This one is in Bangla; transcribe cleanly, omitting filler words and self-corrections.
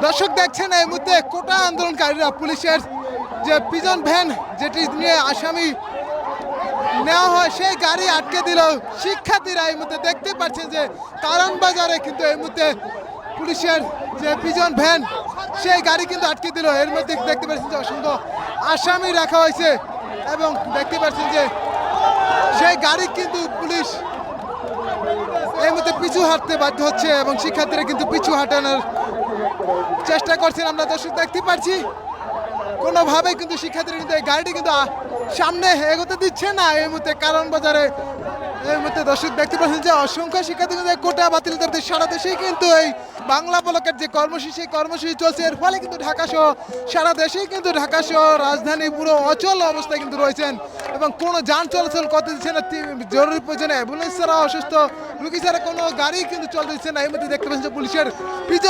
দর্শক দেখছেন এই মুহূর্তে কোটা আন্দোলনকারীরা পুলিশের যে পিজন ভ্যান যেটি নিয়ে আসামি নেওয়া হয় সেই গাড়ি আটকে দিল। শিক্ষার্থীরা এই মুহূর্তে দেখতে পাচ্ছেন যে কারণ বাজারে কিন্তু এই মুহূর্তে পুলিশের যে পিজন ভ্যান সেই গাড়ি কিন্তু আটকে দিল। এর মধ্যে দেখতে পাচ্ছেন যে অসংখ্য আসামি রাখা হয়েছে এবং দেখতে পাচ্ছেন যে সেই গাড়ি কিন্তু পুলিশ এই মুহূর্তে পিছু হাঁটতে বাধ্য হচ্ছে এবং শিক্ষার্থীরা কিন্তু পিছু হাঁটানোর চেষ্টা করছেন। আমরা দর্শক দেখতে পাচ্ছি কোনোভাবেই কিন্তু শিক্ষার্থীরা কিন্তু এই গাড়িটি কিন্তু সামনে এগোতে দিচ্ছে না। এই মুহূর্তে কারণ বাজারে এই মুহূর্তে দর্শক দেখতে পাচ্ছেন যে অসংখ্য শিক্ষার্থী কিন্তু কোটা বাতিল করতে সারা দেশেই কিন্তু এই বাংলা ব্লকের যে কর্মসূচি সেই কর্মসূচি চলছে। এর ফলে কিন্তু ঢাকা সহ সারা দেশেই কিন্তু ঢাকা সহ রাজধানী পুরো অচল অবস্থায় কিন্তু রয়েছেন এবং কোনো যান চলাচল করতে দিচ্ছে না। জরুরি প্রয়োজনে অ্যাম্বুলেন্স ছাড়া অসুস্থ রুগী ছাড়া কোনো গাড়ি কিন্তু চলতে দিচ্ছে না। এই মধ্যে দেখতে পাচ্ছেন যে পুলিশের